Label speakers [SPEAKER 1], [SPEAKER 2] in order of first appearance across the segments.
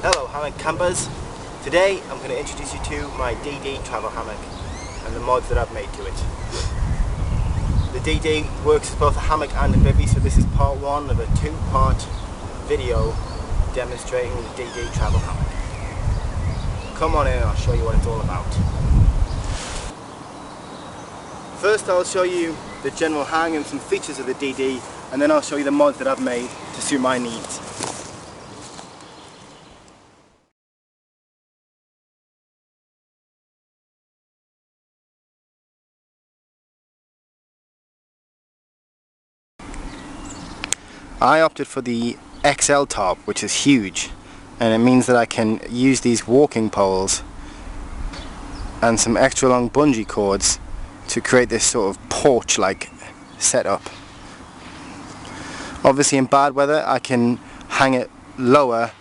[SPEAKER 1] Hello hammock campers. Today I'm going to introduce you to my DD Travel Hammock and the mods that I've made to it. The DD works as both a hammock and a bivvy, so this is part one of a two-part video demonstrating the DD Travel Hammock. Come on in and I'll show you what it's all about. First I'll show you the general hang and some features of the DD, and then I'll show you the mods that I've made to suit my needs. I opted for the XL Tarp, which is huge, and it means that I can use these walking poles and some extra long bungee cords to create this sort of porch-like setup. Obviously in bad weather I can hang it lower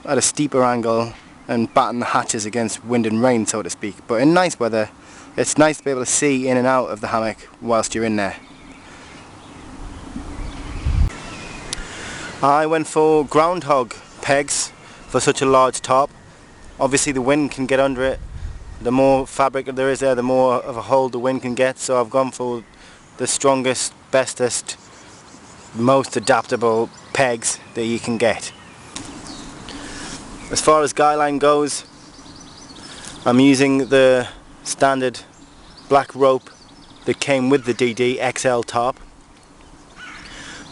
[SPEAKER 1] at a steeper angle and batten the hatches against wind and rain, so to speak, but in nice weather it's nice to be able to see in and out of the hammock whilst you're in there. I went for groundhog pegs for such a large top. Obviously the wind can get under it. The more fabric there is there, the more of a hold the wind can get, so I've gone for the strongest, bestest, most adaptable pegs that you can get. As far as guy line goes, I'm using the standard black rope that came with the DD XL Tarp.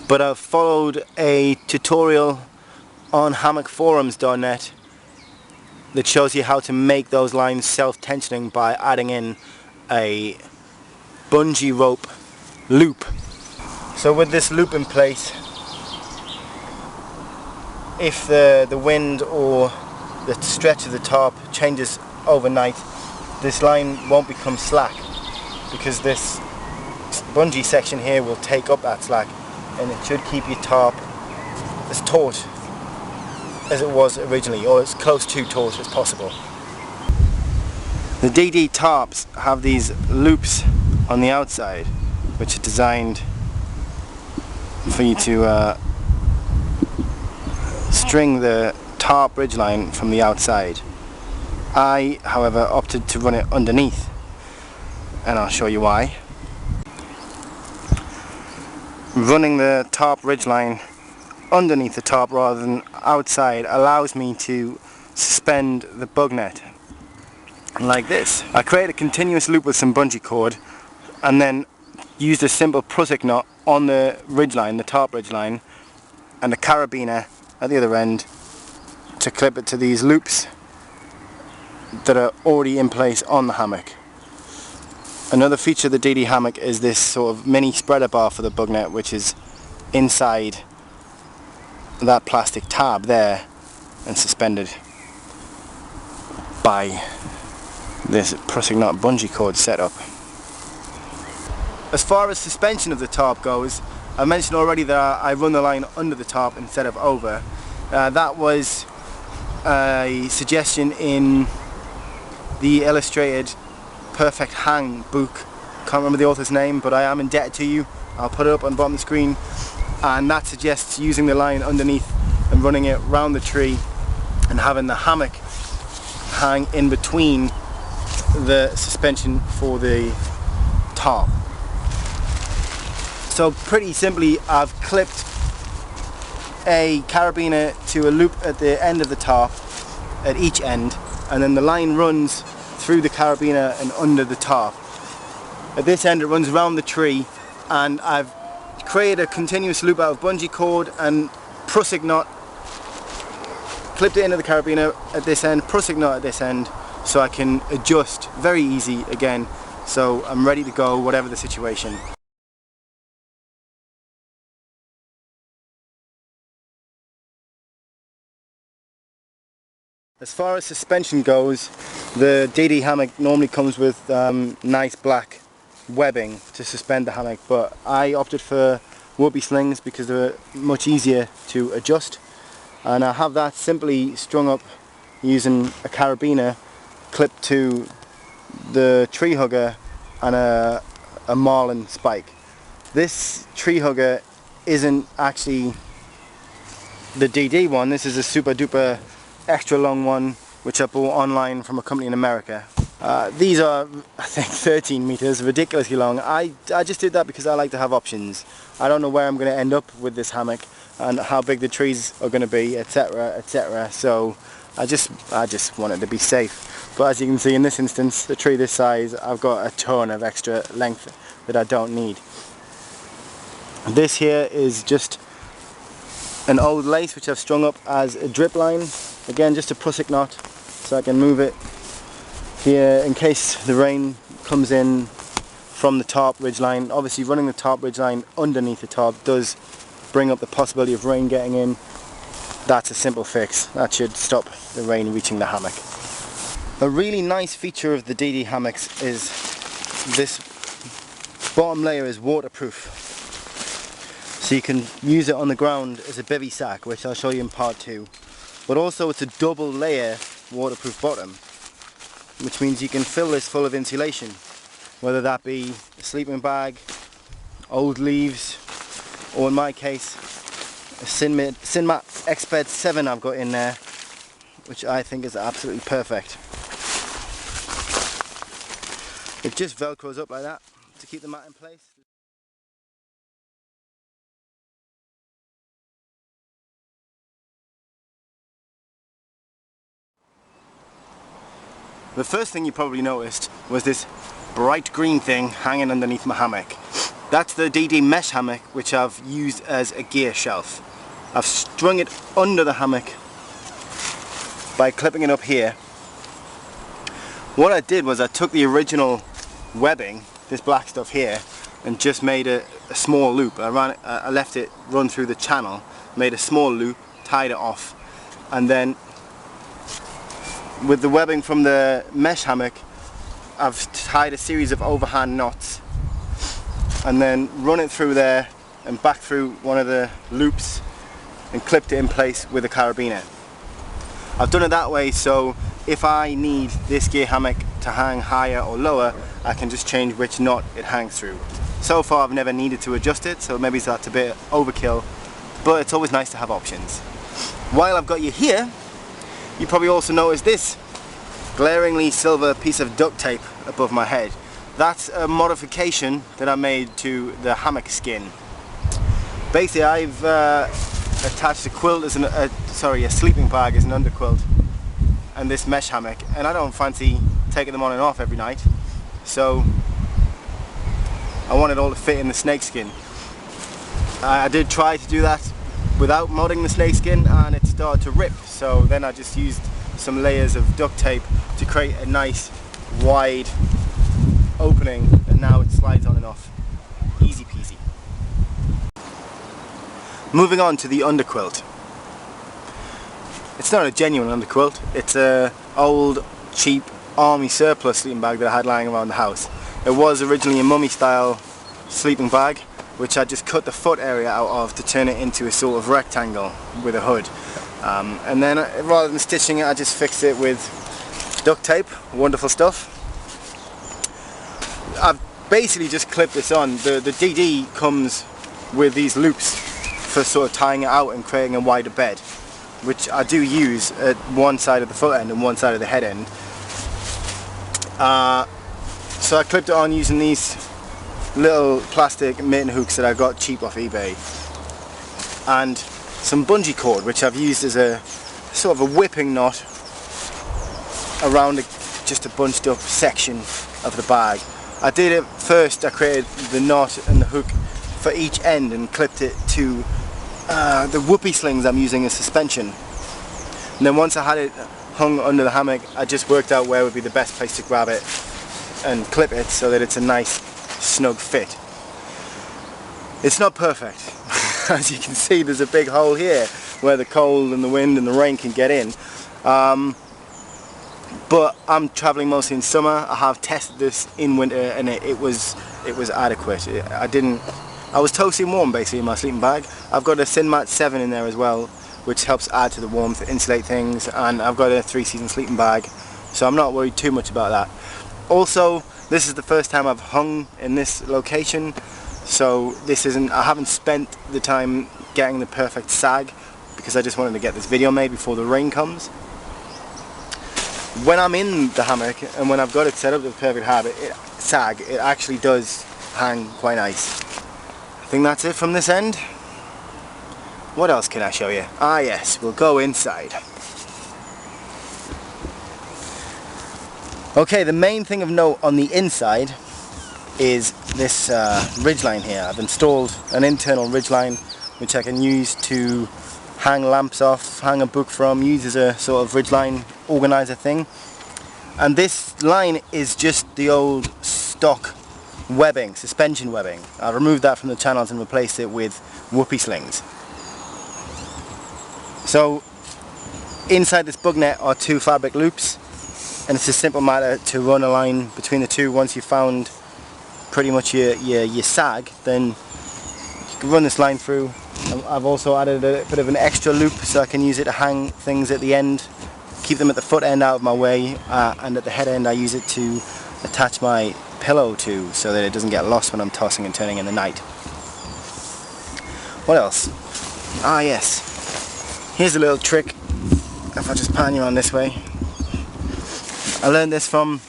[SPEAKER 1] But I've followed a tutorial on hammockforums.net that shows you how to make those lines self-tensioning by adding in a bungee rope loop. So with this loop in place, if the wind or the stretch of the tarp changes overnight, this line won't become slack, because this bungee section here will take up that slack, and it should keep your tarp as taut as it was originally, or as close to taut as possible. The DD tarps have these loops on the outside which are designed for you to string the tarp ridgeline from the outside. I, however, opted to run it underneath, and I'll show you why. Running the tarp ridgeline underneath the tarp rather than outside allows me to suspend the bug net like this. I create a continuous loop with some bungee cord and then used a simple prusik knot on the ridgeline, the tarp ridgeline, and a carabiner at the other end to clip it to these loops that are already in place on the hammock. Another feature of the DD hammock is this sort of mini spreader bar for the bug net, which is inside that plastic tab there and suspended by this prusik knot bungee cord setup. As far as suspension of the tarp goes, I mentioned already that I run the line under the tarp instead of over. That was a suggestion in the illustrated Perfect Hang book. Can't remember the author's name, but I am indebted to you. I'll put it up on the bottom of the screen, and that suggests using the line underneath and running it round the tree and having the hammock hang in between the suspension for the tarp. So pretty simply I've clipped a carabiner to a loop at the end of the tarp at each end, and then the line runs through the carabiner and under the tarp. At this end it runs around the tree, and I've created a continuous loop out of bungee cord and prusik knot, clipped it into the carabiner at this end, prusik knot at this end, so I can adjust very easy again, so I'm ready to go whatever the situation. As far as suspension goes, the DD hammock normally comes with nice black webbing to suspend the hammock, but I opted for whoopee slings because they're much easier to adjust, and I have that simply strung up using a carabiner clipped to the tree hugger and a marlin spike. This tree hugger isn't actually the DD one. This is a super duper extra long one which I bought online from a company in America. These are, I think, 13 meters, ridiculously long. I just did that because I like to have options. I don't know where I'm going to end up with this hammock and how big the trees are going to be, etc, etc. So I just wanted to be safe. But as you can see in this instance, a tree this size, I've got a ton of extra length that I don't need. This here is just an old lace which I've strung up as a drip line. Again, just a prusik knot, so I can move it here in case the rain comes in from the tarp ridgeline. Obviously running the tarp ridgeline underneath the tarp does bring up the possibility of rain getting in. That's a simple fix. That should stop the rain reaching the hammock. A really nice feature of the DD hammocks is this bottom layer is waterproof. So you can use it on the ground as a bivy sack, which I'll show you in part 2. But also it's a double layer waterproof bottom, which means you can fill this full of insulation, whether that be a sleeping bag, old leaves, or in my case a Sinmat Exped 7 I've got in there, which I think is absolutely perfect. It just velcros up like that to keep the mat in place. The first thing you probably noticed was this bright green thing hanging underneath my hammock. That's the DD mesh hammock, which I've used as a gear shelf. I've strung it under the hammock by clipping it up here. What I did was I took the original webbing, this black stuff here, and just made a small loop. I left it run through the channel, made a small loop, tied it off, and then with the webbing from the mesh hammock, I've tied a series of overhand knots and then run it through there and back through one of the loops and clipped it in place with a carabiner. I've done it that way so if I need this gear hammock to hang higher or lower, I can just change which knot it hangs through. So far I've never needed to adjust it, so maybe that's a bit overkill, but it's always nice to have options. While I've got you here, you probably also noticed this glaringly silver piece of duct tape above my head. That's a modification that I made to the hammock skin. Basically, I've attached a quilt as a sleeping bag as an underquilt, and this mesh hammock, and I don't fancy taking them on and off every night, so I want it all to fit in the snakeskin. I did try to do that without modding the snakeskin and it started to rip, so then I just used some layers of duct tape to create a nice wide opening, and now it slides on and off. Easy peasy. Moving on to the underquilt. It's not a genuine underquilt, it's a old cheap army surplus sleeping bag that I had lying around the house. It was originally a mummy style sleeping bag, which I just cut the foot area out of to turn it into a sort of rectangle with a hood. And then rather than stitching it, I just fixed it with duct tape. Wonderful stuff. I've basically just clipped this on. The DD comes with these loops for sort of tying it out and creating a wider bed, which I do use at one side of the foot end and one side of the head end. So I clipped it on using these little plastic mitten hooks that I got cheap off eBay, and some bungee cord which I've used as a sort of a whipping knot around just a bunched up section of the bag. I did it first, I created the knot and the hook for each end and clipped it to the whoopee slings I'm using as suspension. And then once I had it hung under the hammock, I just worked out where would be the best place to grab it and clip it so that it's a nice snug fit. It's not perfect. As you can see, there's a big hole here where the cold and the wind and the rain can get in. But I'm traveling mostly in summer. I have tested this in winter and it was adequate. I was toasty warm basically in my sleeping bag. I've got a Sinmat 7 in there as well, which helps add to the warmth, insulate things, and I've got a 3-season sleeping bag, so I'm not worried too much about that. Also, this is the first time I've hung in this location, so I haven't spent the time getting the perfect sag because I just wanted to get this video made before the rain comes. when I'm in the hammock and when I've got it set up to the perfect sag, it actually does hang quite nice. I think that's it from this end. What else can I show you? Ah yes, we'll go inside. Okay, the main thing of note on the inside is this ridgeline here. I've installed an internal ridgeline which I can use to hang lamps off, hang a book from, use as a sort of ridgeline organizer thing. And this line is just the old stock webbing, suspension webbing. I removed that from the channels and replaced it with whoopee slings. So inside this bug net are 2 fabric loops, and it's a simple matter to run a line between the two. Once you've found pretty much your sag, then you can run this line through. I've also added a bit of an extra loop so I can use it to hang things at the end, keep them at the foot end out of my way, and at the head end I use it to attach my pillow to so that it doesn't get lost when I'm tossing and turning in the night. What else? Ah yes, here's a little trick. If I just pan you on this way, I learned this from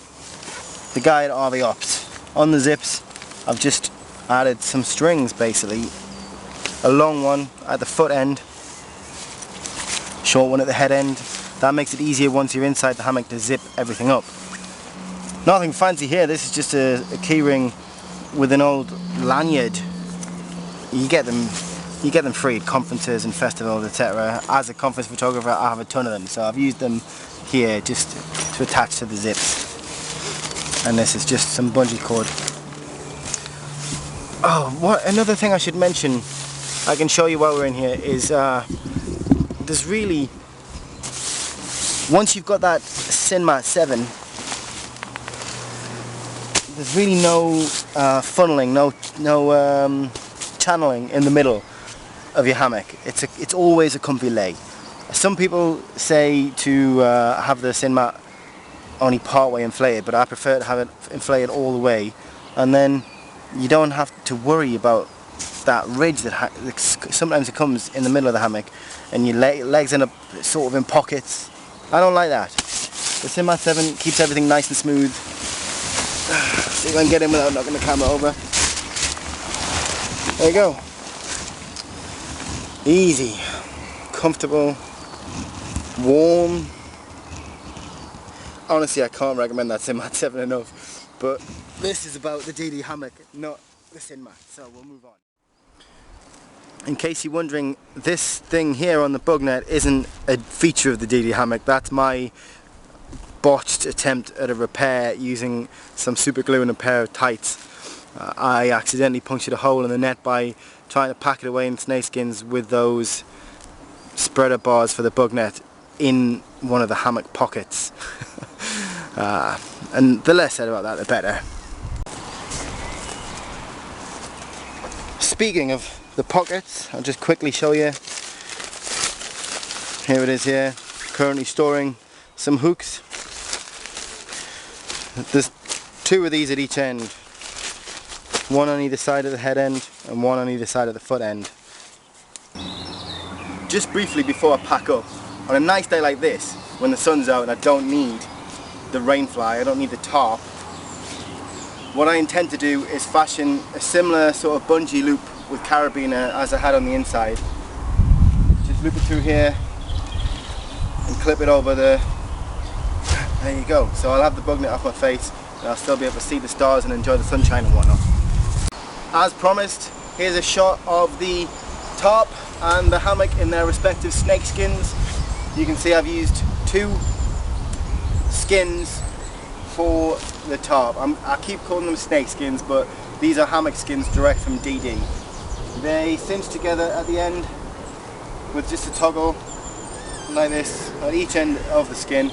[SPEAKER 1] the guy at RV Ops. On the zips I've just added some strings, basically a long one at the foot end, short one at the head end. That makes it easier once you're inside the hammock to zip everything up. Nothing fancy here, this is just a keyring with an old lanyard. You get them free at conferences and festivals, etc. As a conference photographer I have a ton of them, so I've used them here just to attach to the zips. And this is just some bungee cord. Oh, another thing I should mention, I can show you while we're in here, is there's really, once you've got that Sinmat 7, there's really no funneling, no channeling in the middle of your hammock. It's always a comfy lay. Some people say to have the Sinmat only part way inflated, but I prefer to have it inflated all the way, and then you don't have to worry about that ridge that sometimes it comes in the middle of the hammock and your legs end up sort of in pockets. I don't like that. The Sinmat 7 keeps everything nice and smooth. See if I can get in without knocking the camera over. There you go. Easy, comfortable, warm. Honestly, I can't recommend that Sinmat 7 enough, but this is about the DD hammock, not the Sinmat, so we'll move on. In case you're wondering, this thing here on the bug net isn't a feature of the DD hammock. That's my botched attempt at a repair using some super glue and a pair of tights. I accidentally punctured a hole in the net by trying to pack it away in snakeskins with those spreader bars for the bug net in one of the hammock pockets. And the less said about that, the better. Speaking of the pockets, I'll just quickly show you. Here it is here, currently storing some hooks. There's 2 of these at each end. One on either side of the head end and one on either side of the foot end. Just briefly before I pack up, on a nice day like this, when the sun's out and I don't need the rain fly, I don't need the tarp, what I intend to do is fashion a similar sort of bungee loop with carabiner as I had on the inside. Just loop it through here and clip it over there you go. So I'll have the bug net off my face and I'll still be able to see the stars and enjoy the sunshine and whatnot. As promised, here's a shot of the tarp and the hammock in their respective snake skins. You can see I've used 2 skins for the tarp. I keep calling them snake skins, but these are hammock skins direct from DD. They cinch together at the end with just a toggle like this at each end of the skin.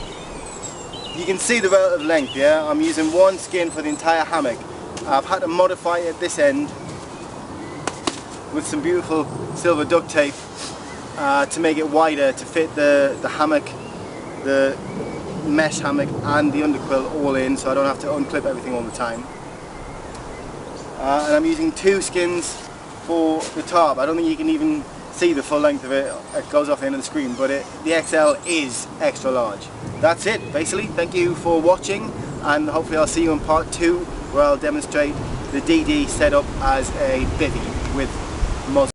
[SPEAKER 1] You can see the relative length, yeah? I'm using 1 skin for the entire hammock. I've had to modify it at this end with some beautiful silver duct tape to make it wider to fit the hammock, the mesh hammock and the underquilt all in, so I don't have to unclip everything all the time. And I'm using 2 skins for the tarp. I don't think you can even see the full length of it. It goes off the end of the screen, but the XL is extra large. that's it basically. Thank you for watching, and hopefully I'll see you in part 2 where I'll demonstrate the DD setup as a bivvy with muzzle.